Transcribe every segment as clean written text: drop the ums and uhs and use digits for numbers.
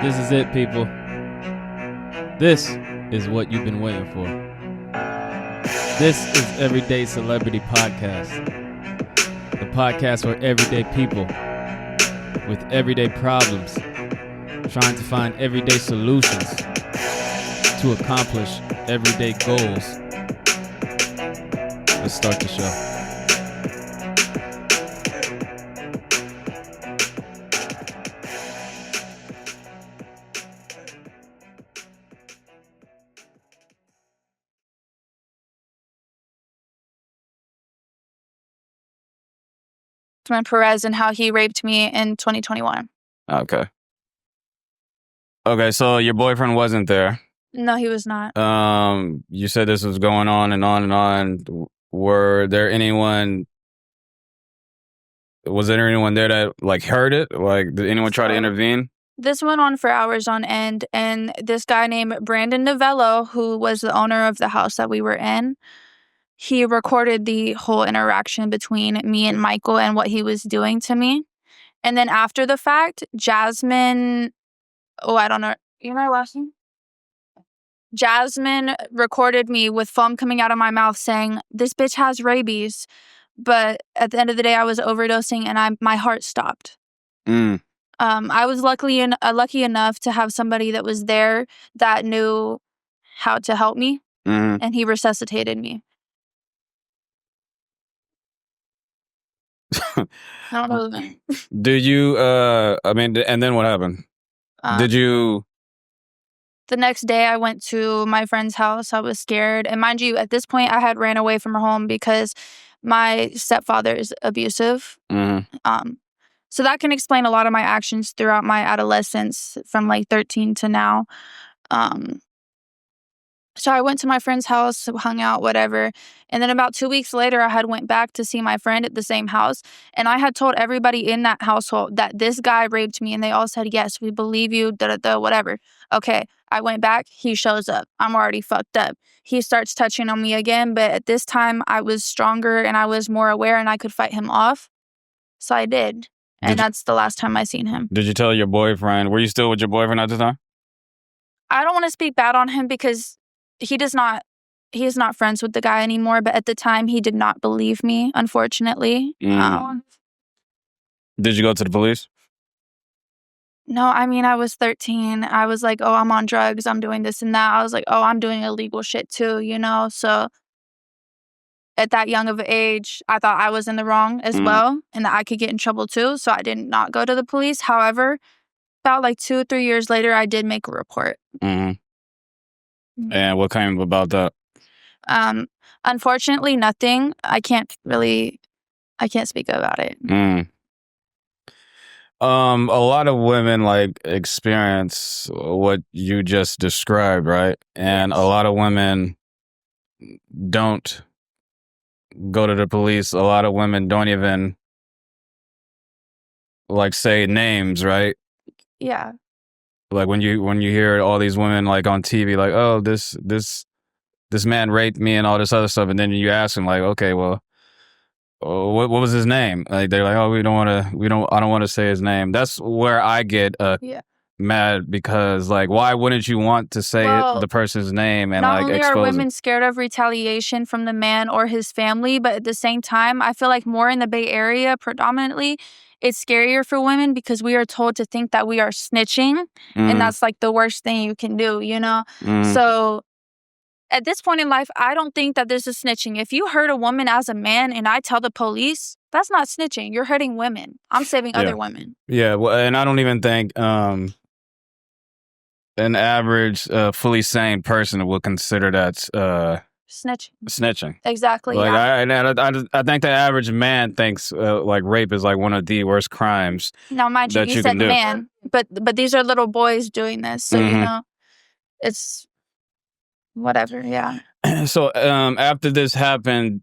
This is it, people. This is what you've been waiting for. This is Everyday Celebrity Podcast. The podcast for everyday people with everyday problems, trying to find everyday solutions to accomplish everyday goals. Let's start the show. Perez and how he raped me in 2021. Okay, so your boyfriend wasn't there. No, he was not. You said this was going on and on and on. Was there anyone there that heard it? Did anyone try to intervene? This went on for hours on end, and this guy named Brandon Novello, who was the owner of the house that we were in, he recorded the whole interaction between me and Michael and what he was doing to me. And then after the fact, Jasmine, I don't know. You know her last name? Jasmine recorded me with foam coming out of my mouth saying, "This bitch has rabies." But at the end of the day, I was overdosing and my heart stopped. I was lucky enough to have somebody that was there that knew how to help me, and he resuscitated me. I don't know the name. Did you, and then what happened? Did you... The next day, I went to my friend's house. I was scared. And mind you, at this point, I had ran away from home because my stepfather is abusive. So that can explain a lot of my actions throughout my adolescence from 13 to now. So I went to my friend's house, hung out, whatever. And then about 2 weeks later, I had went back to see my friend at the same house. And I had told everybody in that household that this guy raped me. And they all said, "Yes, we believe you, whatever." Okay, I went back. He shows up. I'm already fucked up. He starts touching on me again. But at this time, I was stronger and I was more aware and I could fight him off. So I did. And that's the last time I seen him. Did you tell your boyfriend? Were you still with your boyfriend at the time? I don't want to speak bad on him because he is not friends with the guy anymore. But at the time, he did not believe me, unfortunately. Did you go to the police? No, I was 13. I was like, "Oh, I'm on drugs. I'm doing this and that." I was like, "Oh, I'm doing illegal shit too," So at that young of an age, I thought I was in the wrong as well and that I could get in trouble too. So I did not go to the police. However, about 2 or 3 years later, I did make a report. And what came about that? Unfortunately, nothing. I can't speak about it. A lot of women experience what you just described, right? And a lot of women don't go to the police. A lot of women don't even say names, right? Yeah. When you hear all these women on TV, "Oh, this man raped me" and all this other stuff, and then you ask them okay, well, what was his name? They're like, "Oh, I don't want to say his name." That's where I get mad because why wouldn't you want to say the person's name and not only expose are women him? scared of retaliation from the man or his family, but at the same time, I feel more in the Bay Area predominantly, it's scarier for women because we are told to think that we are snitching, and that's the worst thing you can do, So at this point in life, I don't think that this is snitching. If you hurt a woman as a man and I tell the police, that's not snitching. You're hurting women. I'm saving other women. Yeah, well, and I don't even think an average fully sane person will consider that snitching. Exactly. I think the average man thinks rape is one of the worst crimes. Now, mind you, you said man, but these are little boys doing this, so it's whatever. Yeah. So after this happened,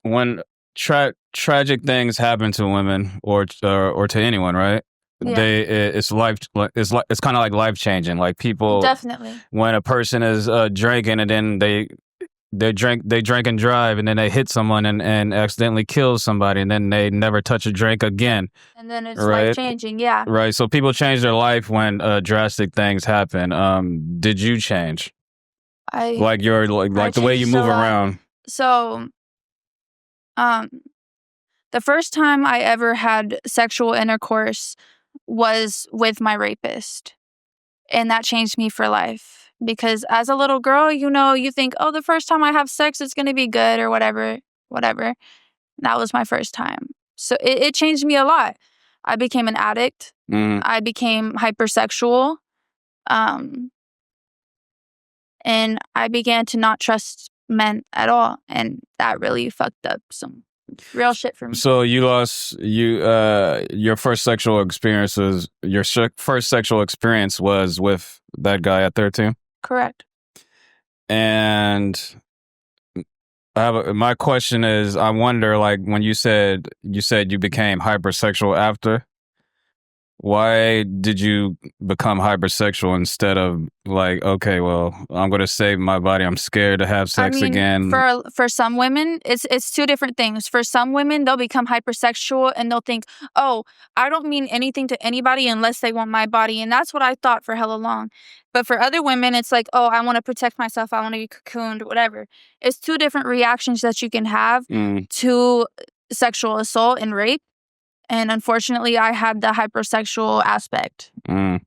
when tragic things happen to women or to anyone, right? Yeah. It's kind of like life changing. People definitely, when a person is drinking and then they drink and drive, and then they hit someone and accidentally kill somebody, and then they never touch a drink again. And then it's Right. life-changing, yeah. Right. So people change their life when drastic things happen. Did you change? Like your like the way you changed a move lot. around? So, the first time I ever had sexual intercourse was with my rapist. And that changed me for life. Because as a little girl, you think, oh, the first time I have sex, it's going to be good or whatever. That was my first time. So it changed me a lot. I became an addict. Mm. I became hypersexual. And I began to not trust men at all. And that really fucked up some real shit for me. So you lost your first sexual experience was with that guy at 13? Correct. And my question is, I wonder, like, when you said you became hypersexual after, why did you become hypersexual instead of like, okay, well, I'm going to save my body. I'm scared to have sex again. For some women, it's two different things. For some women, they'll become hypersexual and they'll think, oh, I don't mean anything to anybody unless they want my body. And that's what I thought for hella long. But for other women, it's like, oh, I want to protect myself. I want to be cocooned, whatever. It's two different reactions that you can have to sexual assault and rape. And unfortunately, I had the hypersexual aspect. The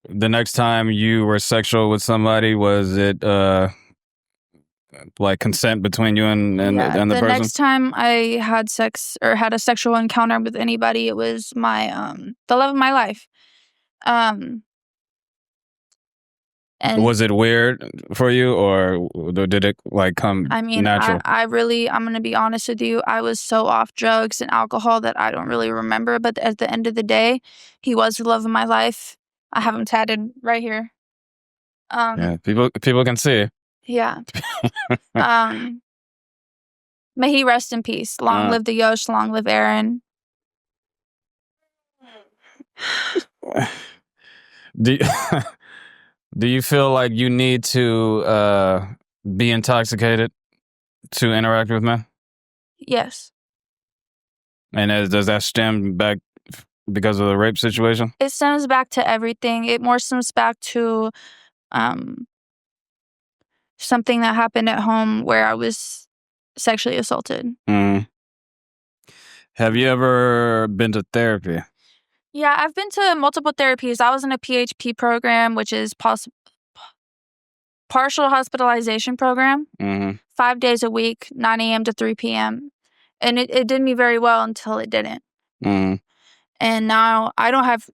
next time you were sexual with somebody, was it like consent between you and the person? The next time I had sex or had a sexual encounter with anybody, it was my the love of my life. And was it weird for you, or did it like come natural? I'm going to be honest with you. I was so off drugs and alcohol that I don't really remember. But at the end of the day, he was the love of my life. I have him tatted right here. Yeah, people can see. Yeah. May he rest in peace. Long live the Yosh. Long live Aaron. Do you feel like you need to be intoxicated to interact with men? Yes. And does that stem back because of the rape situation? It stems back to everything. It more stems back to something that happened at home where I was sexually assaulted. Have you ever been to therapy? Yeah, I've been to multiple therapies. I was in a PHP program, which is partial hospitalization program, 5 days a week, 9 a.m. to 3 p.m. And it did me very well until it didn't. And now I don't have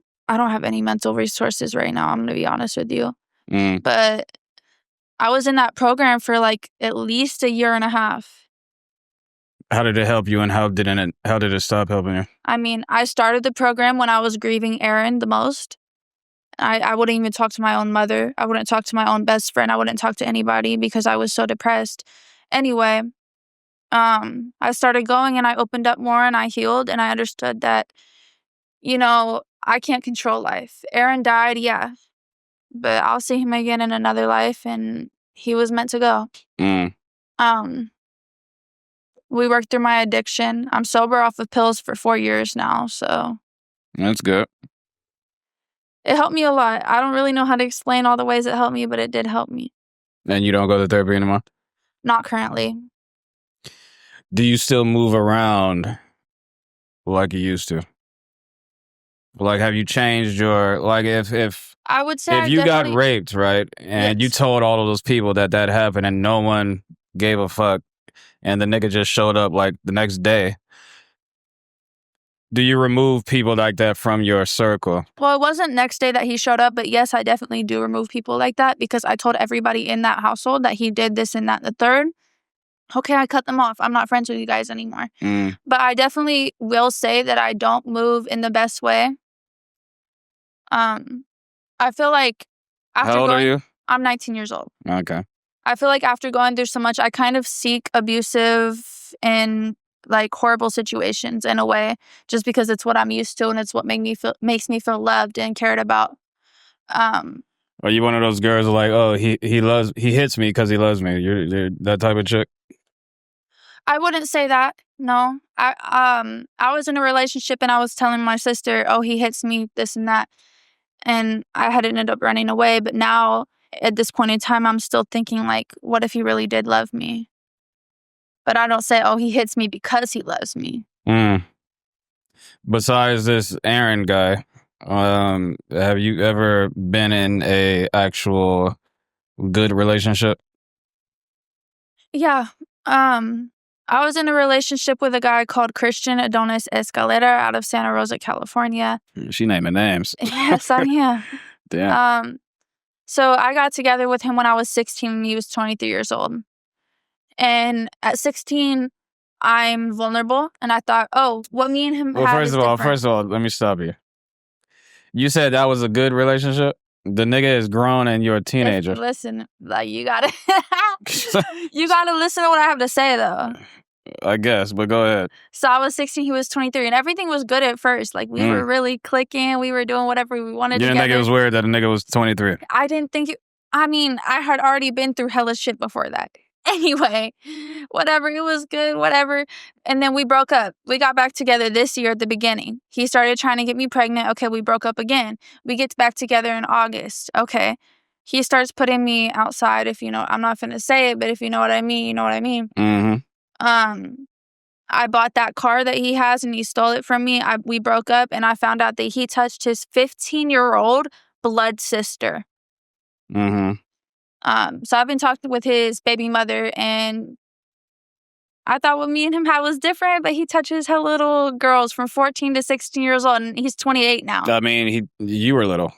any mental resources right now. I'm going to be honest with you. But I was in that program for like at least a year and a half. How did it help you, and how did it stop helping you? I mean, I started the program when I was grieving Aaron the most. I wouldn't even talk to my own mother. I wouldn't talk to my own best friend. I wouldn't talk to anybody because I was so depressed. Anyway, I started going and I opened up more and I healed and I understood that, I can't control life. Aaron died, yeah, but I'll see him again in another life and he was meant to go. We worked through my addiction. I'm sober off of pills for 4 years now, so. That's good. It helped me a lot. I don't really know how to explain all the ways it helped me, but it did help me. And you don't go to therapy anymore? Not currently. Do you still move around like you used to? Like, have you changed your, like, if I would say if you got raped, right, and you told all of those people that happened and no one gave a fuck, and the nigga just showed up like the next day, do you remove people like that from your circle? Well, it wasn't next day that he showed up, but yes, I definitely do remove people like that because I told everybody in that household that he did this and that and the third. Okay, I cut them off. I'm not friends with you guys anymore. But I definitely will say that I don't move in the best way. I feel like after How old are you? I'm 19 years old. Okay. I feel like after going through so much, I kind of seek abusive and like horrible situations in a way, just because it's what I'm used to and it's what makes me feel loved and cared about. Are you one of those girls like, oh, he hits me because he loves me? You're that type of chick? I wouldn't say that. No. I was in a relationship and I was telling my sister, oh, he hits me, this and that. And I had ended up running away. But now at this point in time, I'm still thinking like, what if he really did love me? But I don't say, oh, he hits me because he loves me. Besides this Aaron guy, have you ever been in a actual good relationship? Yeah. I was in a relationship with a guy called Christian Adonis Escalera out of Santa Rosa, California. She naming names. Yes, I am. Damn. So I got together with him when I was 16 and he was 23 years old. And at 16, I'm vulnerable. And I thought, oh, what me and him Well, have first is of all, different. let me stop you. You said that was a good relationship? The nigga is grown and you're a teenager. Listen, like you gotta listen to what I have to say though. I guess, but go ahead. So I was 16, he was 23, and everything was good at first. Like we were really clicking, we were doing whatever we wanted You didn't think it was weird that a nigga was 23? I didn't think it. I mean, I had already been through hella shit before that. Anyway, whatever, it was good, whatever. And then we broke up. We got back together this year at the beginning. He started trying to get me pregnant. Okay, we broke up again. We get back together in August. Okay. He starts putting me outside, if you know, I'm not finna say it, but if you know what I mean, you know what I mean. I bought that car that he has and he stole it from me. We broke up and I found out that he touched his 15-year-old blood sister. So I've been talking with his baby mother and I thought what me and him had was different, but he touches her little girls from 14 to 16 years old and he's 28 now. I mean, you were little.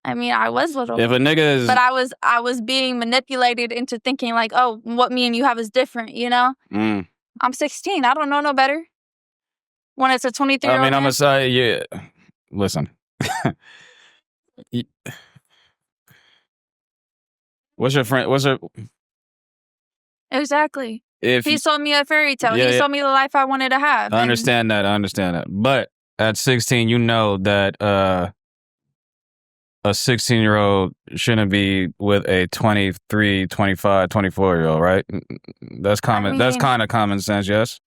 I mean, I was little. If a nigga is... But I was being manipulated into thinking like, oh, what me and you have is different, you know? I'm 16. I don't know no better. When it's a 23-year-old I mean, I'm a side, yeah. Listen. What's your... Exactly. If he sold me a fairy tale. He sold me the life I wanted to have. I understand that. But at 16, you know that a 16-year-old shouldn't be with a 23, 25, 24-year-old, right? That's common. That's kind of common sense, yes?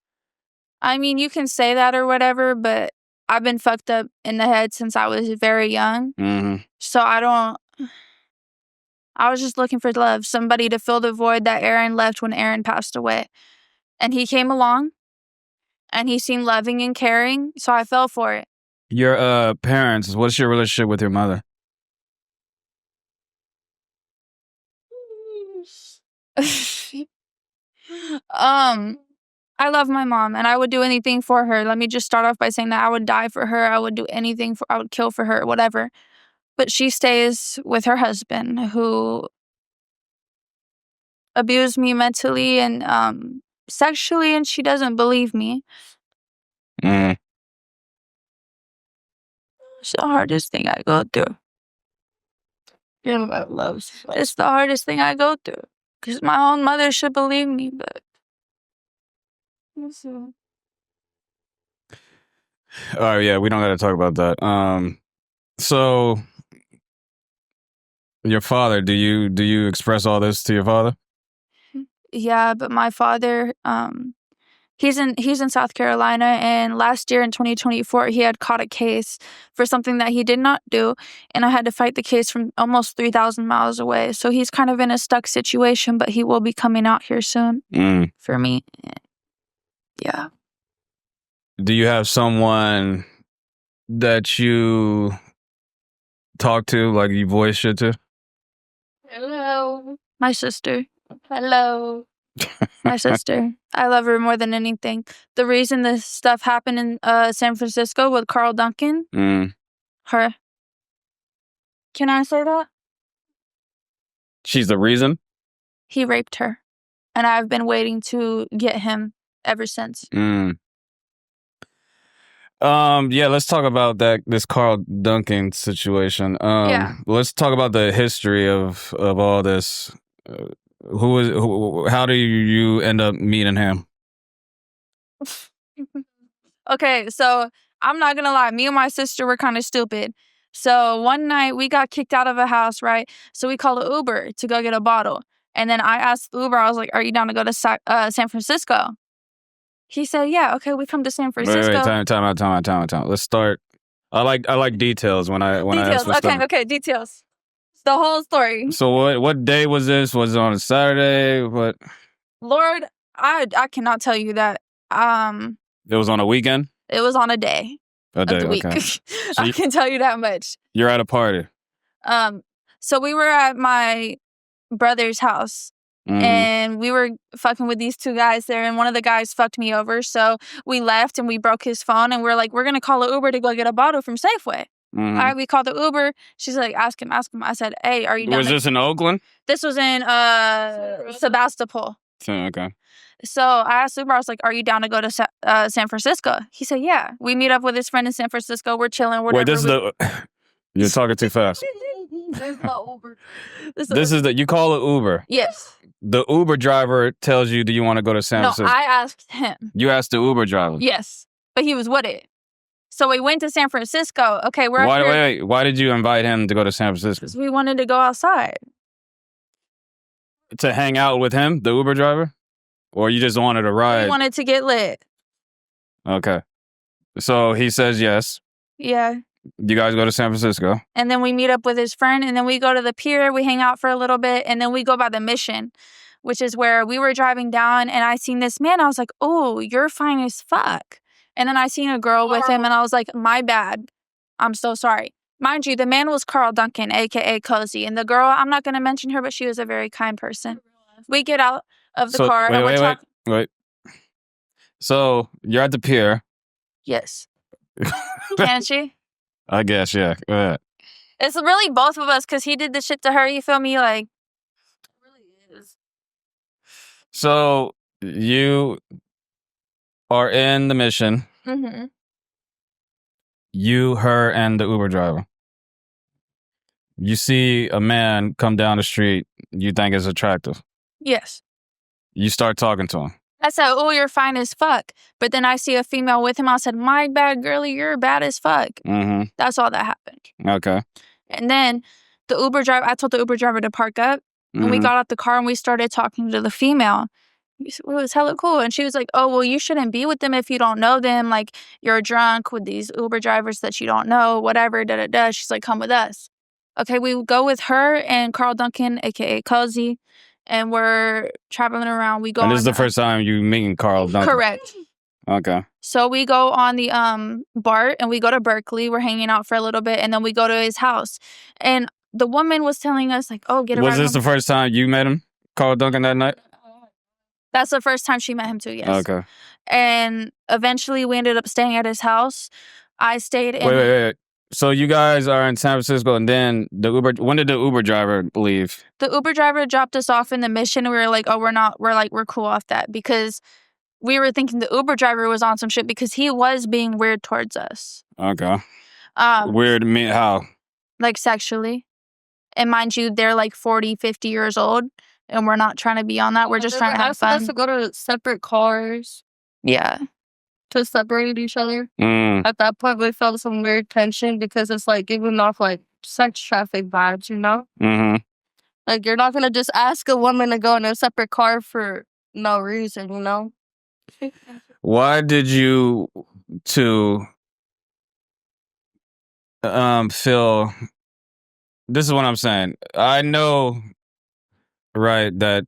I mean, you can say that or whatever, but I've been fucked up in the head since I was very young. So I was just looking for love, somebody to fill the void that Aaron left when Aaron passed away. And he came along, and he seemed loving and caring, so I fell for it. Your parents, what's your relationship with your mother? I love my mom, and I would do anything for her. Let me just start off by saying that I would die for her. I would do anything I would kill for her, whatever. But she stays with her husband who abused me mentally and sexually, and she doesn't believe me. It's the hardest thing I go through. It's the hardest thing I go through. Because my own mother should believe me, but... Oh, yeah, we don't got to talk about that. So... Your father, do you express all this to your father? Yeah, but my father, he's in South Carolina, and last year in 2024, he had caught a case for something that he did not do, and I had to fight the case from almost 3,000 miles away. So he's kind of in a stuck situation, but he will be coming out here soon for me. Yeah. Do you have someone that you talk to, like you voice shit to? Hello. My sister. Hello. My sister. I love her more than anything. The reason this stuff happened in San Francisco with Carl Duncan, her. Can I say that? She's the reason? He raped her. And I've been waiting to get him ever since. Yeah, let's talk about this Carl Duncan situation. Let's talk about the history of all this. How do you end up meeting him? Okay, so I'm not gonna lie, me and my sister were kind of stupid. So one night we got kicked out of a house, right? So we called an Uber to go get a bottle. And then I asked Uber, I was like, are you down to go to San Francisco? He said, yeah, okay, we come to San Francisco. Wait, time out. Let's start. I like details when I ask for stuff. Okay, details. The whole story. So what day was this? Was it on a Saturday? What? Lord, I cannot tell you that. It was on a weekend? It was on a day. A day, of the week. okay. I can tell you that much. You're at a party. So we were at my brother's house. And we were fucking with these two guys there, and one of the guys fucked me over. So we left and we broke his phone, and we're like, we're gonna call an Uber to go get a bottle from Safeway. All right, we called the Uber. She's like, ask him. I said, hey, are you down? Was this in Oakland? This was in Sebastopol. Okay. So I asked Uber, I was like, are you down to go to San Francisco? He said, yeah. We meet up with his friend in San Francisco. We're chilling. Wait, this is the... You're talking too fast. This is not Uber. This is the... You call it Uber. Yes. The Uber driver tells you, do you want to go to San Francisco? No, I asked him. You asked the Uber driver? Yes. But he was with it. So we went to San Francisco. Okay, we're Wait. Why did you invite him to go to San Francisco? Because we wanted to go outside. To hang out with him, the Uber driver? Or you just wanted to ride? We wanted to get lit. Okay. So he says yes. Yeah. You guys go to San Francisco. And then we meet up with his friend, and then we go to the pier. We hang out for a little bit, and then we go by the Mission, which is where we were driving down, and I seen this man. I was like, oh, you're fine as fuck. And then I seen a girl with him, and I was like, my bad. I'm so sorry. Mind you, the man was Carl Duncan, a.k.a. Cozy. And the girl, I'm not going to mention her, but she was a very kind person. We get out of the car. Wait. So you're at the pier. Yes. Can't she? I guess, yeah. Go ahead. It's really both of us because he did the shit to her. You feel me? Like, it really is. So you are in the Mission. Mm-hmm. You, her, and the Uber driver. You see a man come down the street you think is attractive. Yes. You start talking to him. I said, oh, you're fine as fuck. But then I see a female with him. I said, my bad, girlie, you're bad as fuck. Mm-hmm. That's all that happened. Okay. And then the Uber driver, I told the Uber driver to park up. And we got out the car and we started talking to the female. It was hella cool. And she was like, oh, well, you shouldn't be with them if you don't know them. Like, you're drunk with these Uber drivers that you don't know, whatever, da-da-da. She's like, come with us. Okay, we go with her and Carl Duncan, a.k.a. Cozy. And we're traveling around. We go. And this is the first time you meeting Carl Duncan? Correct. Okay. So we go on the BART and we go to Berkeley. We're hanging out for a little bit. And then we go to his house. And the woman was telling us, like, oh, get a ride. Was this the first time you met him, Carl Duncan, that night? That's the first time she met him too, yes. Okay. And eventually we ended up staying at his house. I stayed in... Wait. So you guys are in San Francisco, and then when did the Uber driver leave? The Uber driver dropped us off in the Mission, and we were like, oh, we're cool off that, because we were thinking the Uber driver was on some shit because he was being weird towards us. Okay. Weird me how? Like sexually. And mind you, they're like 40, 50 years old, and we're not trying to be on that. We're just trying to have fun. Us to go to separate cars. Yeah. To separate each other. At that point, we felt some weird tension because it's like giving off like sex traffic vibes, you know? Mm-hmm. Like, you're not going to just ask a woman to go in a separate car for no reason, you know? Why did you two feel... This is what I'm saying. I know, right, that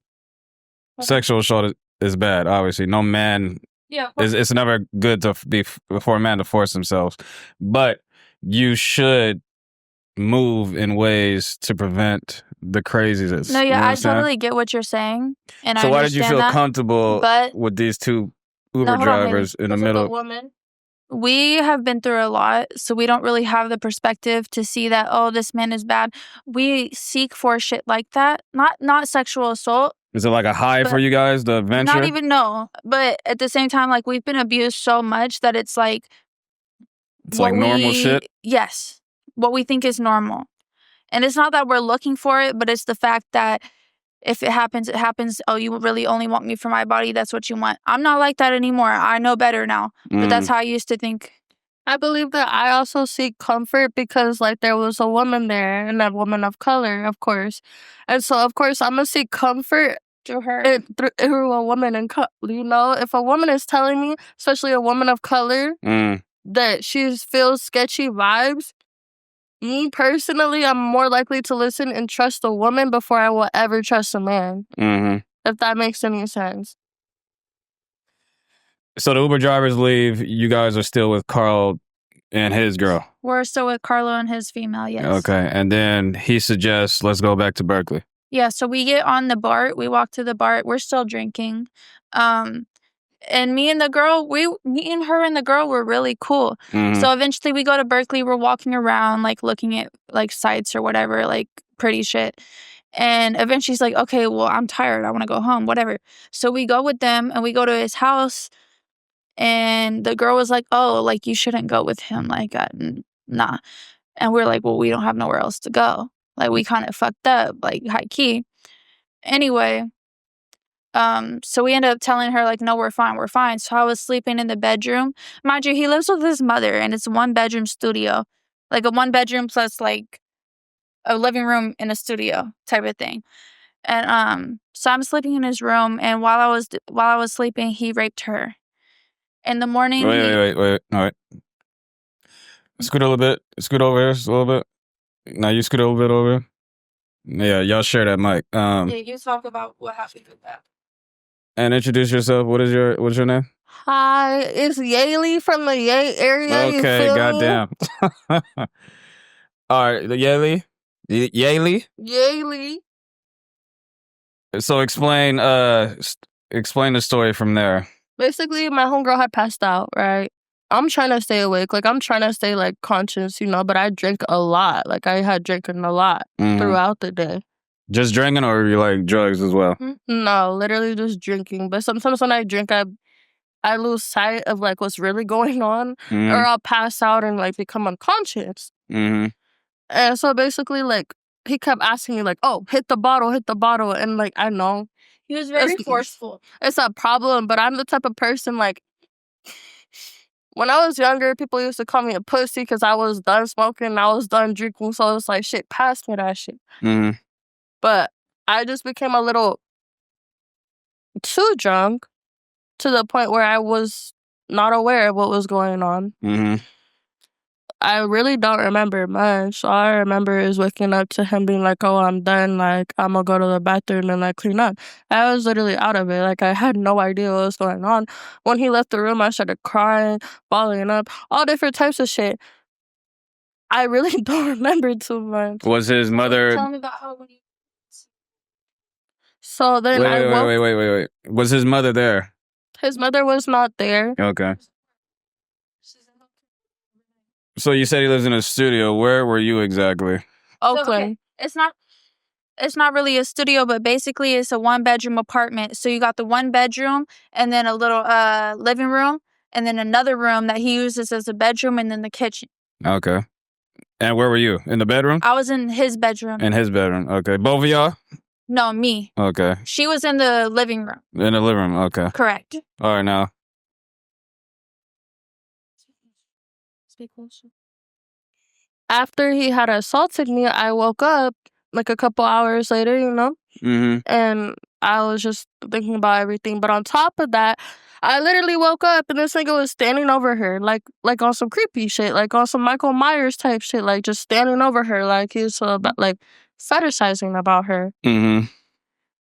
sexual assault is bad, obviously. No man... Yeah, it's never good to be for a man to force themselves, but you should move in ways to prevent the craziness. No, yeah, you know I totally get what you're saying, and so I why did you feel comfortable but with these two Uber drivers in the middle? Woman. We have been through a lot, so we don't really have the perspective to see that, oh, this man is bad. We seek for shit like that, not sexual assault. Is it like a high for you guys, the adventure? Not even, no. But at the same time, like, we've been abused so much that it's like... It's like normal shit? Yes. What we think is normal. And it's not that we're looking for it, but it's the fact that if it happens, it happens. Oh, you really only want me for my body? That's what you want. I'm not like that anymore. I know better now. But that's how I used to think. I believe that I also seek comfort because, like, there was a woman there, and that woman of color, of course. And so, of course, I'm gonna seek comfort To her. through a woman you know, if a woman is telling me, especially a woman of color, that she feels sketchy vibes, me personally, I'm more likely to listen and trust a woman before I will ever trust a man. If that makes any sense. So the Uber drivers leave. You guys are still with Carl and his girl. We're still with Carlo and his female, yes. Okay. And then he suggests, let's go back to Berkeley. Yeah, so we get on the BART. We walk to the BART. We're still drinking. And me and her and the girl were really cool. So eventually we go to Berkeley. We're walking around, like, looking at, like, sites or whatever, like, pretty shit. And eventually she's like, okay, well, I'm tired. I want to go home, whatever. So we go with them and we go to his house. And the girl was like, oh, like, you shouldn't go with him. Like, nah. And we're like, well, we don't have nowhere else to go. Like, we kind of fucked up, like, high key. Anyway, so we ended up telling her, like, no, we're fine. So I was sleeping in the bedroom. Mind you, he lives with his mother, and it's a 1-bedroom studio. Like, a 1-bedroom plus, like, a living room and a studio type of thing. And so I'm sleeping in his room, and while I was sleeping, he raped her. In the morning... Wait. All right. Scoot a little bit. Scoot over here just a little bit. Now you scoot a little bit over. Yeah, y'all share that mic. Yeah, you talk about what happened with that. And introduce yourself. What's your name? Hi, it's Yaley from the Yay area. Okay, goddamn. All right, the Yaley. Yaley. So explain the story from there. Basically, my homegirl had passed out, right? I'm trying to stay awake. Like, I'm trying to stay, like, conscious, you know, but I drink a lot. Like, I had drinking a lot throughout the day. Just drinking, or you like drugs as well? No, literally just drinking. But sometimes when I drink, I lose sight of, like, what's really going on. Or I'll pass out and, like, become unconscious. And so basically, like, he kept asking me, like, oh, hit the bottle. And, like, I know. He was very forceful. It's a problem, but I'm the type of person, like, when I was younger, people used to call me a pussy because I was done smoking, I was done drinking, so it's like, shit, pass me that shit. But I just became a little too drunk to the point where I was not aware of what was going on. I really don't remember much. All I remember is waking up to him being like, oh, I'm done. Like, I'm going to go to the bathroom and, like, clean up. I was literally out of it. Like, I had no idea what was going on. When he left the room, I started crying, balling up, all different types of shit. I really don't remember too much. Was his mother... Tell me about how when you... So then Wait. Was his mother there? His mother was not there. Okay. So you said he lives in a studio. Where were you exactly? Oakland. So, okay. It's not really a studio, but basically it's a 1-bedroom apartment. So you got the 1 bedroom and then a little living room and then another room that he uses as a bedroom and then the kitchen. Okay. And where were you? In the bedroom? I was in his bedroom. In his bedroom. Okay. Both of y'all? No, me. Okay. She was in the living room. In the living room. Okay. Correct. All right, now. Speak closer. After he had assaulted me, I woke up like a couple hours later, you know? And I was just thinking about everything. But on top of that, I literally woke up and this nigga was standing over her, like on some creepy shit, like on some Michael Myers type shit, like just standing over her, like he was like fetishizing about her. And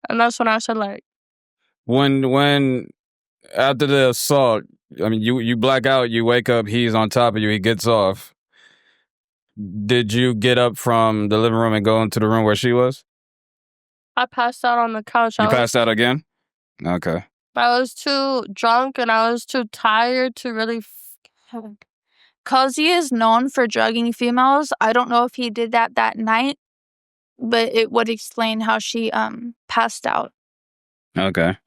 that's when I said, like, when after the assault, I mean, you black out, you wake up, he's on top of you, he gets off. Did you get up from the living room and go into the room where she was? I passed out on the couch. You passed out again? Okay. I was too drunk and I was too tired to really... Cause he is known for drugging females. I don't know if he did that night, but it would explain how she passed out. Okay.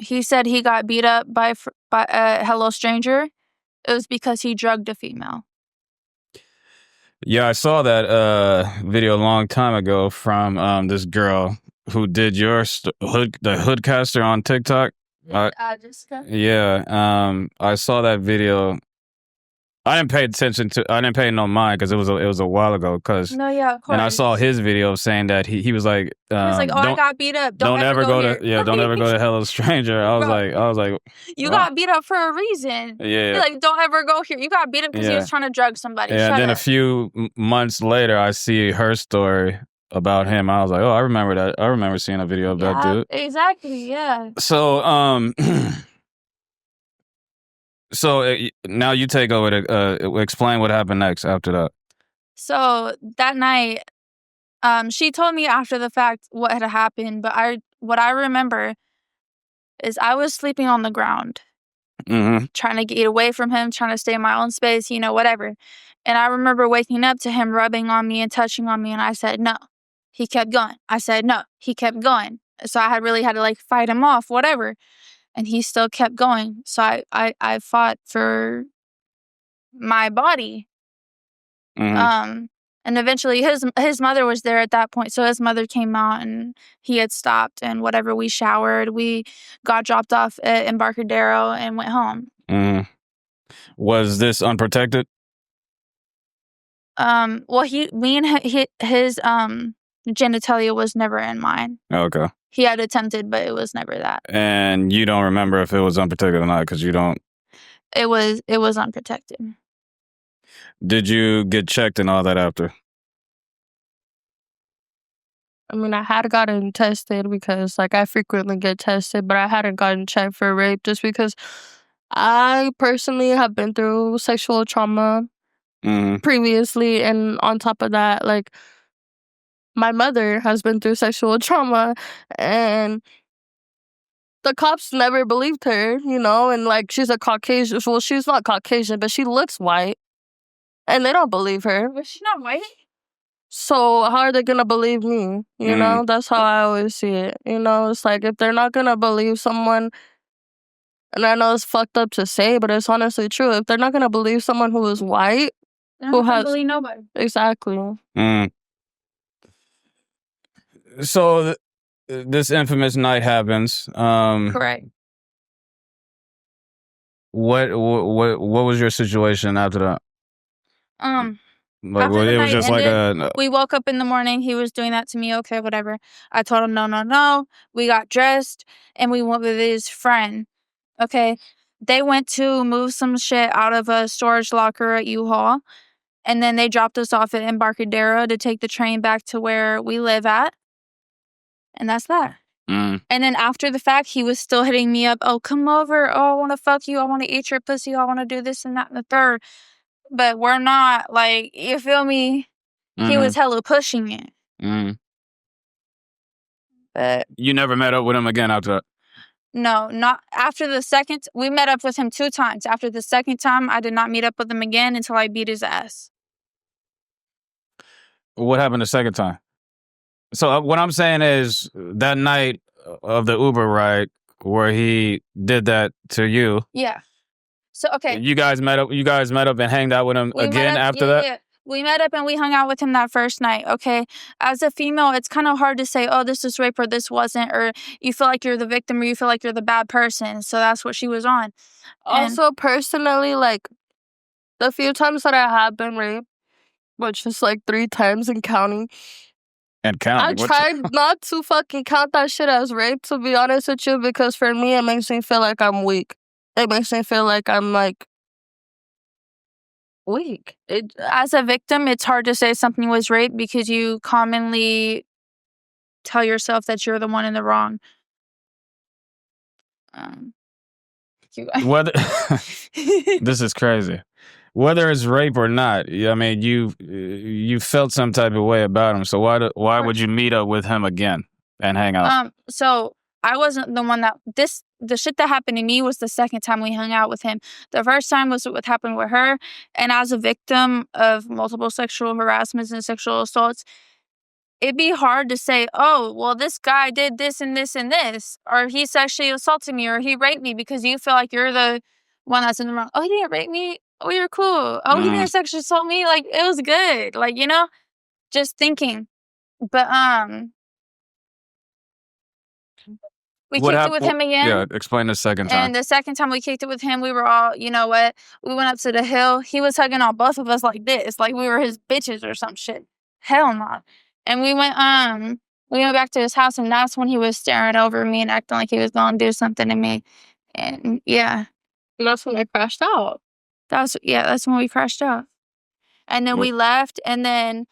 He said he got beat up by a hello stranger. It was because he drugged a female. Yeah, I saw that video a long time ago from this girl who did your the Hoodcaster on TikTok. Jessica? Yeah, I saw that video I didn't pay no mind because it was a while ago. No, yeah, of course. And I saw his video saying that he was like, he was like, I got beat up. Don't ever go here. don't ever go to Hello Stranger. I was like, you got beat up for a reason. Yeah. He's like, don't ever go here. You got beat up because he was trying to drug somebody. Yeah, and then a few months later, I see her story about him. I was like, oh, I remember that. I remember seeing a video of that dude. Exactly, yeah. So, so now you take over to explain what happened next after that. So that night, she told me after the fact what had happened, but what I remember is I was sleeping on the ground, trying to get away from him, trying to stay in my own space, whatever. And I remember waking up to him rubbing on me and touching on me, and I said no. He kept going. I said no. He kept going. So I had to like fight him off, whatever. And he still kept going. So I fought for my body. And eventually his mother was there at that point. So his mother came out and he had stopped and whatever. We showered. We got dropped off at Embarcadero and went home. Was this unprotected? Well, his genitalia was never in mine. Okay. He had attempted, but it was never that. And you don't remember if it was unprotected or not because you don't. It was unprotected. Did you get checked and all that after? I mean, I had gotten tested because, like, I frequently get tested, but I hadn't gotten checked for rape just because I personally have been through sexual trauma previously. And on top of that, like, my mother has been through sexual trauma and the cops never believed her, and like she's a Caucasian. Well, she's not Caucasian, but she looks white. And they don't believe her. But she's not white. So how are they gonna believe me? That's how I always see it. It's like if they're not gonna believe someone, and I know it's fucked up to say, but it's honestly true. If they're not gonna believe someone who is white, they're not gonna believe nobody. Exactly. So this infamous night happens. Correct. What was your situation after that? Like, after it was just ended, like we woke up in the morning. He was doing that to me. Okay, whatever. I told him no. We got dressed and we went with his friend. Okay, they went to move some shit out of a storage locker at U-Haul, and then they dropped us off at Embarcadero to take the train back to where we live at. And that's that. And then after the fact, he was still hitting me up. Oh, come over. Oh, I want to fuck you. I want to eat your pussy. I want to do this and that and the third. But we're not, like, you feel me? He was hella pushing it. But you never met up with him again after that? No, not after the second. We met up with him 2 times. After the second time, I did not meet up with him again until I beat his ass. What happened the second time? So what I'm saying is that night of the Uber ride where he did that to you. Yeah. So okay. You guys met up and hanged out with him again after that? Yeah. We met up and we hung out with him that first night, okay? As a female, it's kind of hard to say, oh, this is rape or this wasn't, or you feel like you're the victim or you feel like you're the bad person. So that's what she was on. Also, personally, like, the few times that I have been raped, which is like 3 times and counting. And counting. I tried not to fucking count that shit as rape, to be honest with you, because for me, it makes me feel like I'm weak. It makes me feel like I'm, like, weak. As a victim, it's hard to say something was rape because you commonly tell yourself that you're the one in the wrong. Whether this is crazy. Whether it's rape or not, I mean, you felt some type of way about him. So why would you meet up with him again and hang out? So I wasn't the one the shit that happened to me was the second time we hung out with him. The first time was what happened with her. And as a victim of multiple sexual harassments and sexual assaults, it'd be hard to say, oh, well, this guy did this and this and this, or he sexually assaulted me, or he raped me, because you feel like you're the one that's in the wrong. Oh, he didn't rape me. Oh, you're cool. Oh, he didn't sexually assault me. Like, it was good. Like, just thinking. But We kicked it with him again. Yeah, explain the second time. And the second time we kicked it with him, we were all, you know what? We went up to the hill. He was hugging on both of us like this, like we were his bitches or some shit. Hell no. And we went back to his house, and that's when he was staring over me and acting like he was gonna do something to me. And yeah. And that's when I crashed out. That's when we crashed out. And then we left, and then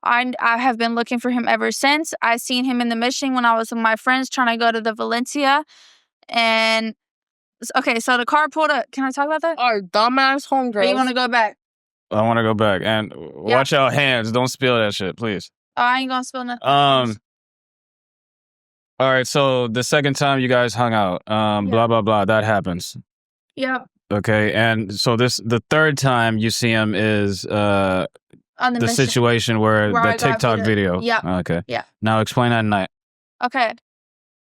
I have been looking for him ever since. I seen him in the Mission when I was with my friends trying to go to the Valencia. And okay, so the car pulled up. Can I talk about that? Our dumbass homegirl. Or you want to go back? I want to go back. And watch out hands. Don't spill that shit, please. Oh, I ain't gonna spill nothing. All right, so the second time you guys hung out, blah, blah, blah, that happens. Yeah. Okay, and so the third time you see him is On the Mission. situation where the TikTok video. Yeah. Okay. Yeah. Now explain that night. Okay.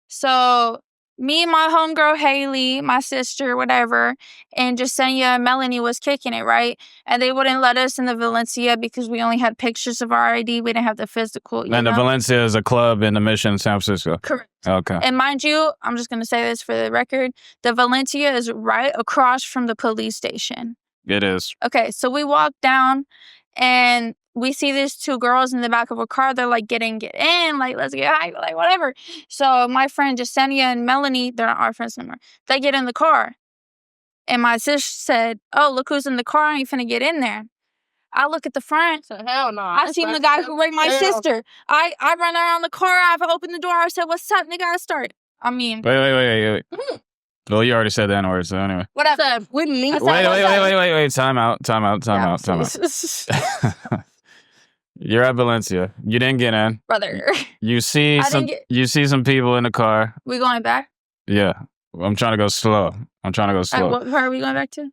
So me and my homegirl Haley, my sister, whatever, and Jasenia and Melanie was kicking it, right? And they wouldn't let us in the Valencia because we only had pictures of our ID. We didn't have the physical. And the Valencia is a club in the Mission in San Francisco. Correct. Okay. And mind you, I'm just going to say this for the record. The Valencia is right across from the police station. It is. Okay, so we walk down and we see these two girls in the back of a car. They're like, get in, like, let's get high, like, whatever. So my friend Jasenia and Melanie, they're not our friends anymore. They get in the car. And my sis said, oh, look who's in the car. I ain't finna get in there. I look at the front. So hell no. I seen the guy who raped my sister. I run around the car. I opened the door. I said, what's up, nigga? I start. I mean. Wait. Well, you already said the N-word, so anyway. Whatever. Wait. Time out. You're at Valencia. You didn't get in. Brother. You see some people in the car. We going back? Yeah. I'm trying to go slow. What part are we going back to?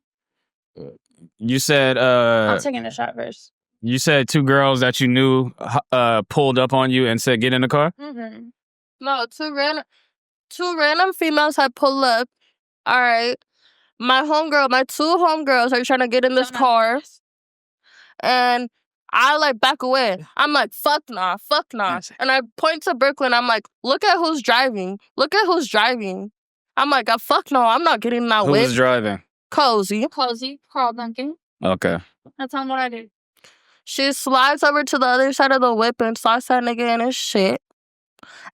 You said I'm taking a shot first. You said two girls that you knew pulled up on you and said get in the car? Mm-hmm. No, two random females had pulled up. All right. My two homegirls are trying to get in this car. And I like back away. I'm like, fuck nah. And I point to Brooklyn. I'm like, look at who's driving. I'm like, fuck no, I'm not getting in that whip. Who's driving? Cozy, Carl Duncan. Okay. That's what I did. She slides over to the other side of the whip and slaps that nigga in his shit.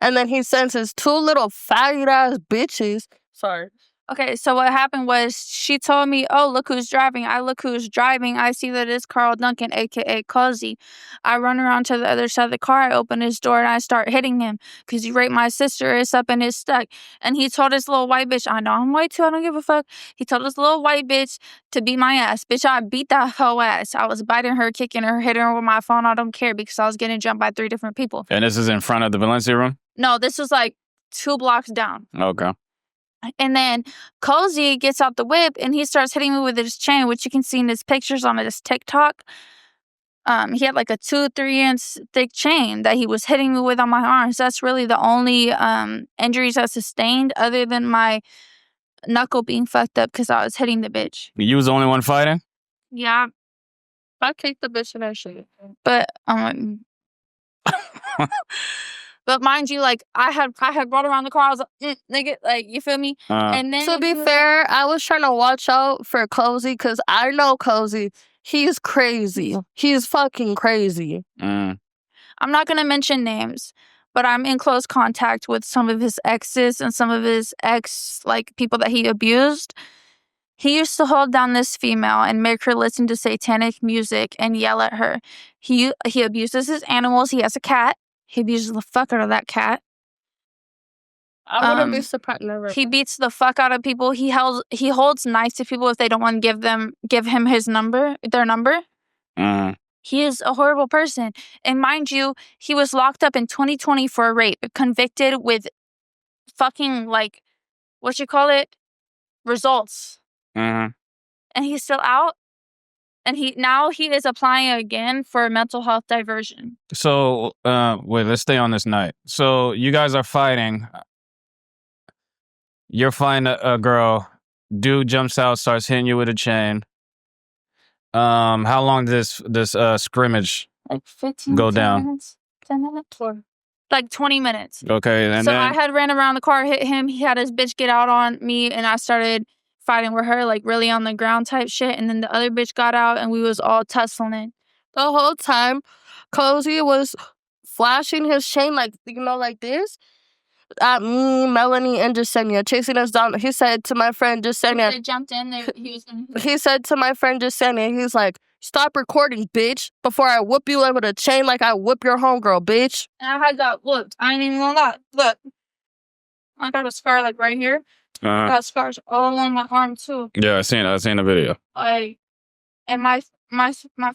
And then he sends his two little faggot ass bitches. Sorry. Okay, so what happened was she told me, oh, look who's driving. I look who's driving. I see that it's Carl Duncan, a.k.a. Cozy. I run around to the other side of the car. I open his door, and I start hitting him because he raped my sister. It's up in his stuck. And he told his little white bitch, I know I'm white too. I don't give a fuck. He told his little white bitch to beat my ass. Bitch, I beat that hoe ass. I was biting her, kicking her, hitting her with my phone. I don't care because I was getting jumped by 3 different people. And this is in front of the Valencia room? No, this was like 2 blocks down. Okay. And then Cozy gets out the whip and he starts hitting me with his chain, which you can see in his pictures on his TikTok. He had like a 2-3 inch thick chain that he was hitting me with on my arms. That's really the only injuries I sustained other than my knuckle being fucked up because I was hitting the bitch. You was the only one fighting? Yeah. I kicked the bitch in her shit. But But mind you, like I had brought around the car. I was like, nigga, like you feel me? And then to be fair, I was trying to watch out for Cozy because I know Cozy. He's crazy. He's fucking crazy. I'm not gonna mention names, but I'm in close contact with some of his exes and some of his like people that he abused. He used to hold down this female and make her listen to satanic music and yell at her. He abuses his animals. He has a cat. He abuses the fuck out of that cat. I wouldn't be surprised. Never. He beats the fuck out of people. He holds knives to people if they don't want to give him their number. He is a horrible person. And mind you, he was locked up in 2020 for a rape, convicted with fucking like, results. And he's still out. And he is applying again for mental health diversion. So, wait, let's stay on this night. So you guys are fighting. You're fighting a girl. Dude jumps out, starts hitting you with a chain. How long did this scrimmage like 15 go down? Minutes, 10 minutes. Like 20 minutes. Okay, and so then I had ran around the car, hit him. He had his bitch get out on me, and I started fighting with her, like really on the ground type shit. And then the other bitch got out, and we was all tussling. The whole time, Cozy was flashing his chain like this at me, Melanie, and Jasenia, chasing us down. He said to my friend Jasenia. They jumped in. He was gonna. He said to my friend Jasenia, he's like, "Stop recording, bitch, before I whoop you up with a chain like I whoop your homegirl, bitch." And I had got whooped. I ain't even gonna lie. Look, I got a scar like right here. I got scars all along my arm too. Yeah, I seen the video. And my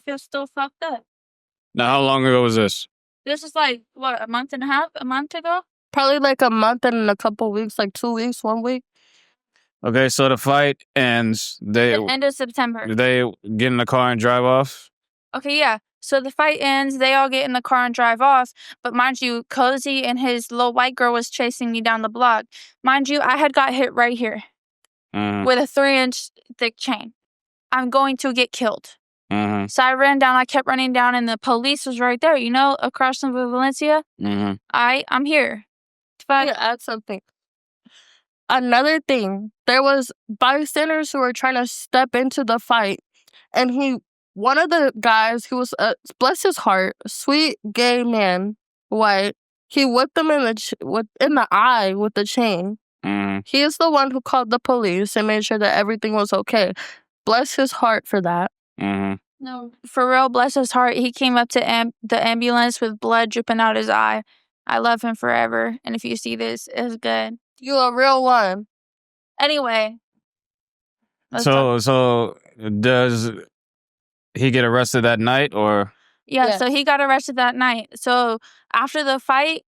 feel's still fucked up. Now, how long ago was this? This is like what, a month ago? Probably like a month and a couple weeks, like 2 weeks, 1 week. Okay, so the fight ends. The end of September. They get in the car and drive off? Okay, yeah. So the fight ends. They all get in the car and drive off. But mind you, Cozy and his little white girl was chasing me down the block. Mind you, I had got hit right here with a 3-inch thick chain. I'm going to get killed. So I ran down. I kept running down, and the police was right there. Across from Valencia. I'm here. I'm gonna add something. Another thing, there was bystanders who were trying to step into the fight, and one of the guys who was, bless his heart, sweet gay man, white, he whipped him in the eye with the chain. He is the one who called the police and made sure that everything was okay. Bless his heart for that. No, for real, bless his heart. He came up to the ambulance with blood dripping out his eye. I love him forever. And if you see this, it's good. You a real one. Anyway. So does he get arrested that night or? Yeah, so he got arrested that night. So after the fight,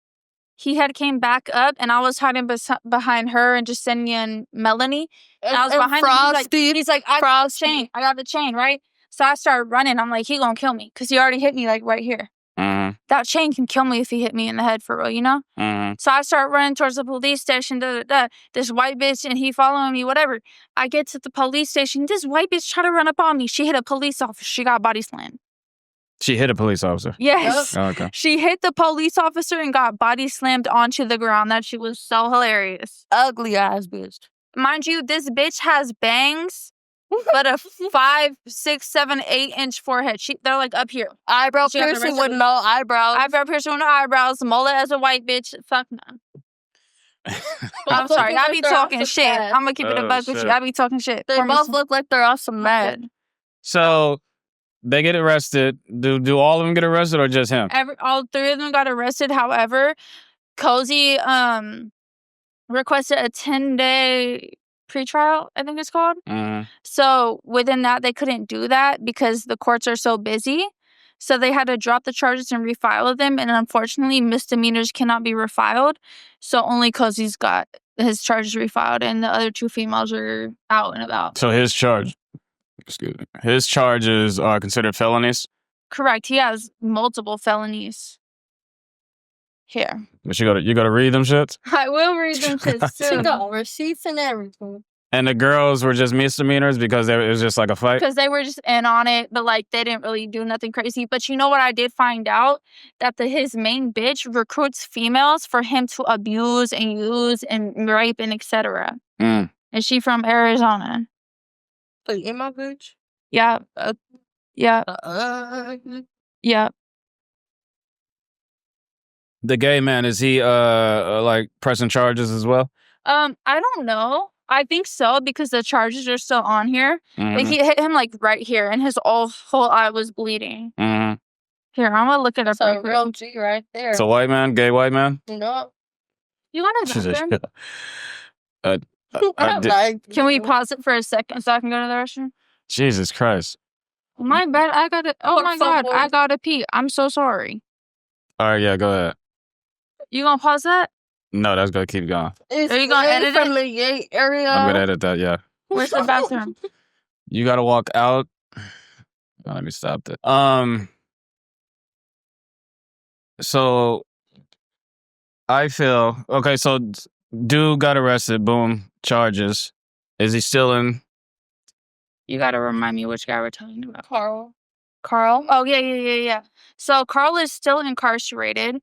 he had came back up, and I was hiding behind her and Jasenia and Melanie. And I was behind Frosty, him. He's like, I got the chain. I got the chain, right? So I started running. I'm like, he gonna kill me because he already hit me like right here. That chain can kill me if he hit me in the head for real, So I start running towards the police station. This white bitch, and he following me, whatever. I get to the police station. This white bitch tried to run up on me. She hit a police officer. She got body slammed. She hit a police officer? Yes. Oh, okay. She hit the police officer and got body slammed onto the ground. That shit was so hilarious. Ugly ass bitch. Mind you, this bitch has bangs, but a 5, 6, 7, 8-inch forehead. They're like up here. Eyebrow piercing with no eyebrows. Eyebrow piercing with no eyebrows. Mullet as a white bitch. Fuck no. I'm sorry. I be talking shit. I'm gonna keep it a buck with you. I be talking shit. They both look like they're off some mad. So they get arrested. Do all of them get arrested or just him? All 3 of them got arrested. However, Cozy requested a 10-day pretrial, I think it's called. So within that, they couldn't do that because the courts are so busy. So they had to drop the charges and refile them. And unfortunately, misdemeanors cannot be refiled. So only Cozy's got his charges refiled, and the other 2 females are out and about. So his charges are considered felonies? Correct. He has multiple felonies. Here. But you gotta read them shits? I will read them shits too. She got receipts and everything. And the girls were just misdemeanors because it was just like a fight? Because they were just in on it, but like they didn't really do nothing crazy. But you know what I did find out? That his main bitch recruits females for him to abuse and use and rape and etc. And she from Arizona. The emo bitch? Yeah. Yeah. Yeah. The gay man, is he like pressing charges as well? I don't know. I think so because the charges are still on here. But he hit him like right here, and his whole eye was bleeding. Here, I'm gonna look it up. It's a real G right there. It's a white man, gay white man. No. You want to Can we pause it for a second so I can go to the restroom? Jesus Christ. My bad. I gotta. Oh my God, I gotta pee. I'm so sorry. All right, yeah, go ahead. You gonna pause that? No, that's gonna keep going. Are you gonna edit from the gay area? I'm gonna edit that, yeah. Where's the bathroom? You gotta walk out. Oh, let me stop that. So I feel okay. So dude got arrested. Boom, charges. Is he still in? You gotta remind me which guy we're talking about. Carl. Carl? Oh, yeah. So Carl is still incarcerated.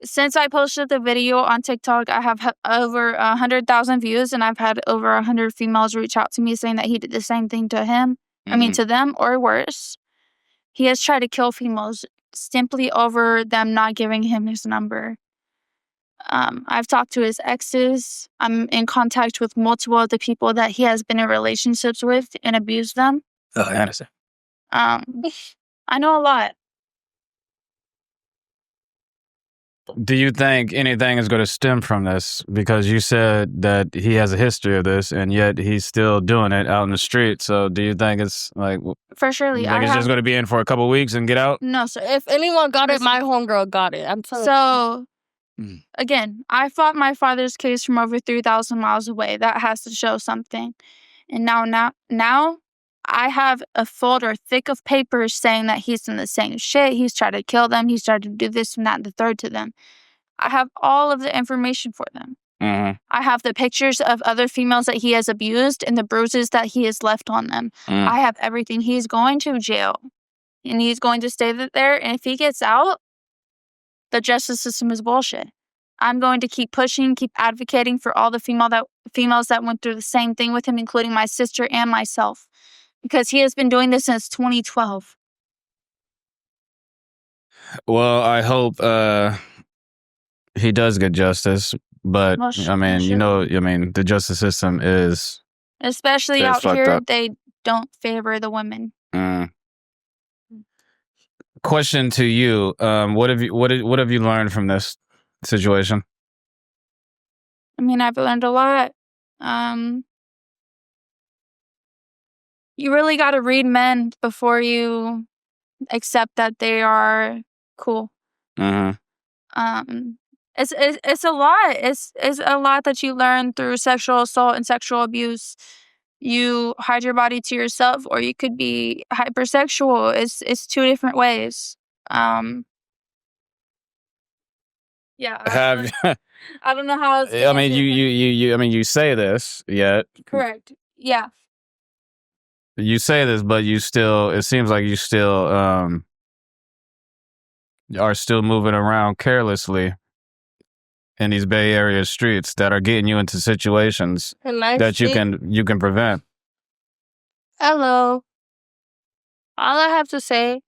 Since I posted the video on TikTok, I have over 100,000 views, and I've had over 100 females reach out to me saying that he did the same thing to him. I mean, to them, or worse. He has tried to kill females simply over them not giving him his number. I've talked to his exes. I'm in contact with multiple of the people that he has been in relationships with and abused them. Oh, I understand. I know a lot. Do you think anything is going to stem from this? Because you said that he has a history of this, and yet he's still doing it out in the street. So do you think it's like... For surely. You think it's just going to be in for a couple weeks and get out? No, sir. If anyone got it, my homegirl got it. I'm telling So, again, I fought my father's case from over 3,000 miles away. That has to show something. And now I have a folder thick of papers saying that he's done the same shit. He's tried to kill them. He's tried to do this and that and the third to them. I have all of the information for them. I have the pictures of other females that he has abused and the bruises that he has left on them. I have everything. He's going to jail. And he's going to stay there. And if he gets out, the justice system is bullshit. I'm going to keep pushing, keep advocating for all the females that went through the same thing with him, including my sister and myself. Because he has been doing this since 2012. Well, I hope he does get justice. But, I mean, the justice system is... Especially out here, they don't favor the women. Question to you. What have you learned from this situation? I mean, I've learned a lot. You really got to read men before you accept that they are cool. It's a lot. It's a lot that you learn through sexual assault and sexual abuse. You hide your body to yourself, or you could be hypersexual. It's two different ways. Yeah. I don't know how else to I mean, you say this, yet. Correct. Yeah. You say this, but it seems like you still are still moving around carelessly in these Bay Area streets that are getting you into situations that you can prevent. Hello. All I have to say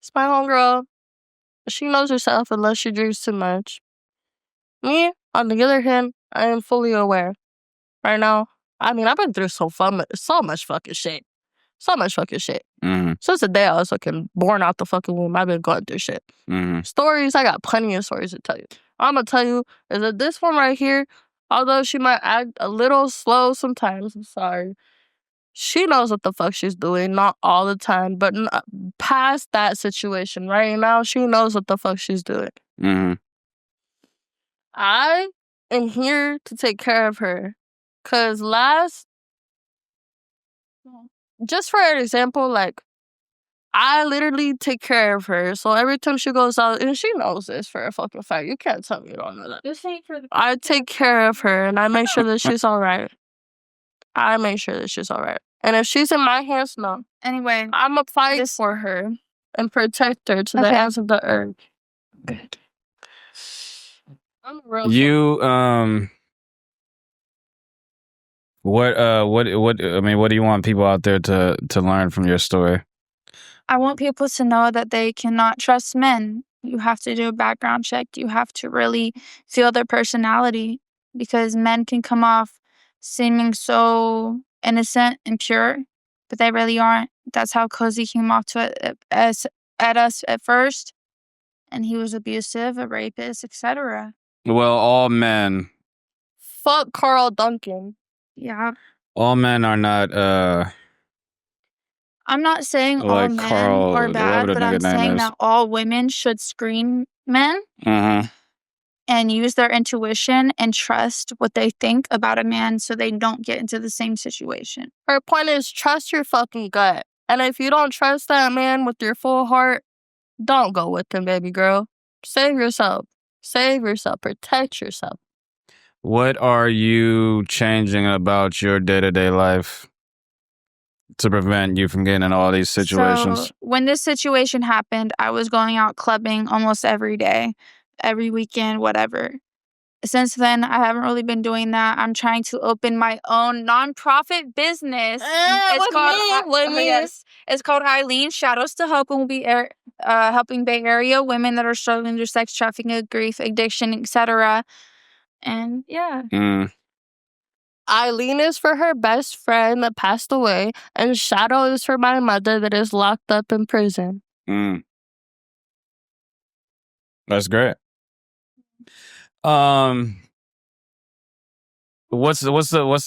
is my homegirl, she knows herself unless she drinks too much. Me, on the other hand, I am fully aware. Right now, I mean, I've been through so much fucking shit. So much fucking shit. Since the day I was fucking born out the fucking womb, I've been going through shit. Stories, I got plenty of stories to tell you. I'm gonna tell you is that this one right here, although she might act a little slow sometimes, I'm sorry, she knows what the fuck she's doing. Not all the time, but past that situation right now, she knows what the fuck she's doing. I am here to take care of her. Because just for an example, like, I literally take care of her. So every time she goes out, and she knows this for a fucking fact. You can't tell me you don't know that. This ain't for the... I take care of her, and I make sure that she's all right. And if she's in my hands, no. Anyway, I'm going to fight for her and protect her to the ends of the earth. I'm real. What do you want people out there to learn from your story? I want people to know that they cannot trust men. You have to do a background check. You have to really feel their personality, because men can come off seeming so innocent and pure, but they really aren't. That's how Cozy came off to us at first, and he was abusive, a rapist, etc. Well, all men. Fuck Carl Duncan. Yeah. All men are not. I'm not saying all men are bad, but I'm saying that all women should screen men and use their intuition and trust what they think about a man so they don't get into the same situation. Her point is, trust your fucking gut. And if you don't trust that man with your full heart, don't go with him, baby girl. Save yourself. Protect yourself. What are you changing about your day-to-day life to prevent you from getting in all these situations? So when this situation happened, I was going out clubbing almost every day, every weekend, whatever. Since then, I haven't really been doing that. I'm trying to open my own nonprofit business. It's called Eileen. Shadows to Hope, and we'll be helping Bay Area women that are struggling through sex trafficking, grief, addiction, etc. And yeah. Eileen is for her best friend that passed away, and Shadow is for my mother that is locked up in prison. That's great. What's the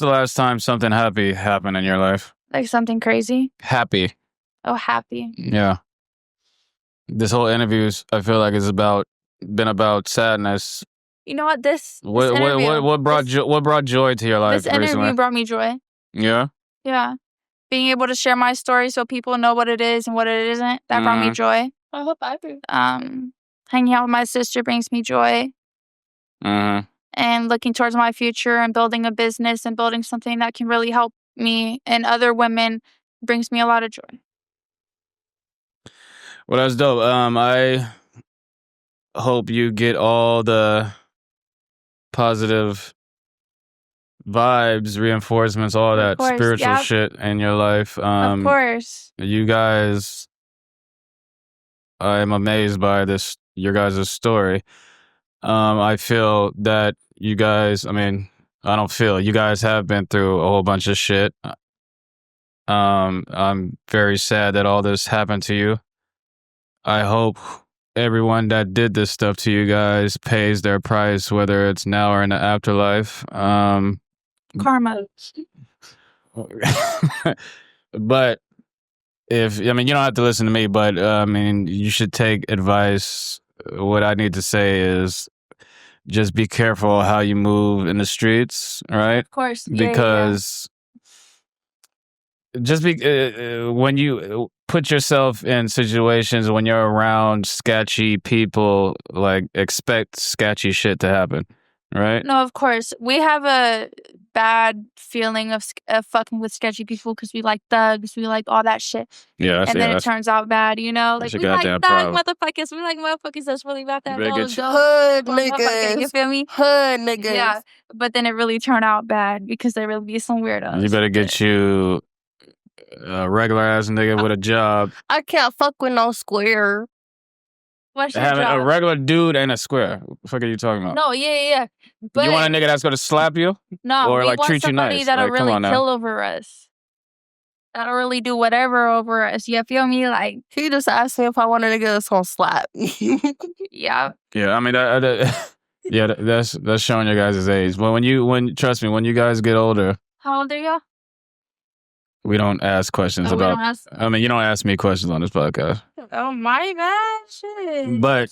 last time something happy happened in your life? Like something crazy? Happy. Oh, happy. Yeah. This whole interview's, I feel like, been about sadness. You know what? What brought joy to your life This recently? interview brought me joy. Yeah. Yeah. Being able to share my story so people know what it is and what it isn't, that brought me joy. I hope I do. Hanging out with my sister brings me joy. And looking towards my future and building a business and building something that can really help me and other women brings me a lot of joy. Well, that's dope. I hope you get all the positive vibes, reinforcements, all that spiritual shit in your life. Of course. You guys, I'm amazed by your guys' story. I feel that you guys, you guys have been through a whole bunch of shit. I'm very sad that all this happened to you. I hope everyone that did this stuff to you guys pays their price, whether it's now or in the afterlife. Karma. But you don't have to listen to me, but you should take advice. What I need to say is just be careful how you move in the streets, right? Of course. Because just when you put yourself in situations when you're around sketchy people, like, expect sketchy shit to happen, right? No, of course. We have a bad feeling of fucking with sketchy people because we like thugs, we like all that shit. Yeah, and then it turns out bad, you know? Like, we like thug motherfuckers. We like motherfuckers that's really about that. Hood niggas. You feel me? Hood niggas. Yeah. But then it really turned out bad because there really be some weirdos. You better get you a regular ass nigga with a job. I can't fuck with no square. What's your Having job? a regular dude and a square. What the fuck are you talking about? No, yeah. But you want a nigga that's gonna slap you? No, or we like want treat you somebody nice? that'll Like, come really on now. kill over us. That'll really do whatever over us. You feel me? Like, He just asked me if I want a nigga that's gonna slap. yeah. Yeah, that's showing your guys' age. But trust me, when you guys get older, How old are y'all? we don't ask questions about. You don't ask me questions on this podcast. Oh my gosh. Shit. But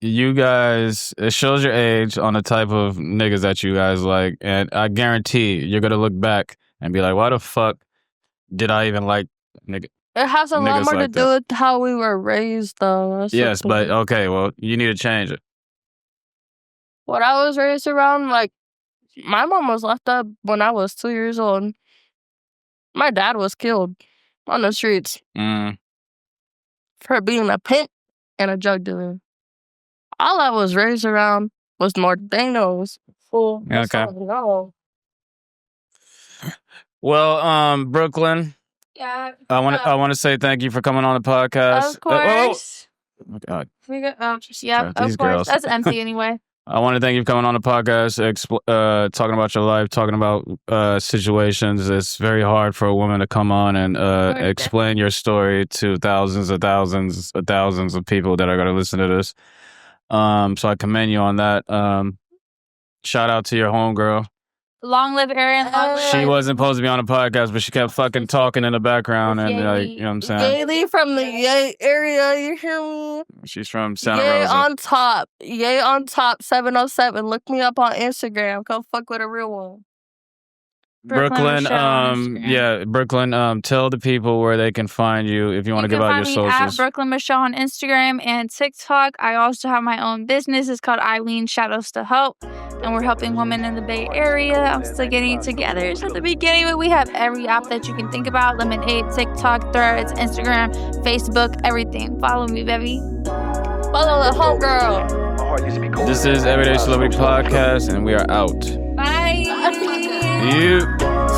you guys, it shows your age on the type of niggas that you guys like, and I guarantee you're gonna look back and be like, "Why the fuck did I even like nigga?" It has a lot more to do with how we were raised, though. Yes, but okay, well, you need to change it. What I was raised around, like, my mom was left up when I was 2 years old. My dad was killed on the streets for being a pimp and a drug dealer. All I was raised around was Norteños. Fool. Okay. Well, Brooklyn. Yeah. I want to say thank you for coming on the podcast. Of course. Oh my God. Of course. That's empty anyway. I want to thank you for coming on the podcast, talking about your life, talking about situations. It's very hard for a woman to come on and explain your story to thousands of people that are going to listen to this. So I commend you on that. Shout out to your homegirl. Long live Erin. She wasn't supposed to be on the podcast, but she kept fucking talking in the background, and like, you know what I'm saying? Yay from the Yay area, you hear me? She's from Santa Yay Rosa. on top. Yay on top 707. Look me up on Instagram. Come fuck with a real one. Brooklyn, Michelle on Instagram. yeah, Brooklyn, tell the people where they can find you if you want to give out your You can find me socials. at Brooklyn Michelle on Instagram and TikTok. I also have my own business. It's called Eileen Shadows to Help, and we're helping women in the Bay Area. I'm still getting it together. It's at the beginning, but we have every app that you can think about: Lemonade, TikTok, Threads, Instagram, Facebook, everything. Follow me, baby. Follow the homegirl. This is Everyday Celebrity Podcast, and we are out. Bye. You.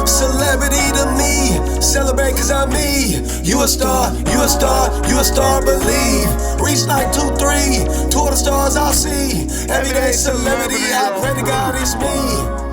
Celebrity to me, celebrate cause I'm me. You a star, you a star, you a star, believe. Reach like 2-3, 2 of the stars I'll see. Everyday celebrity, I pray to God it's me.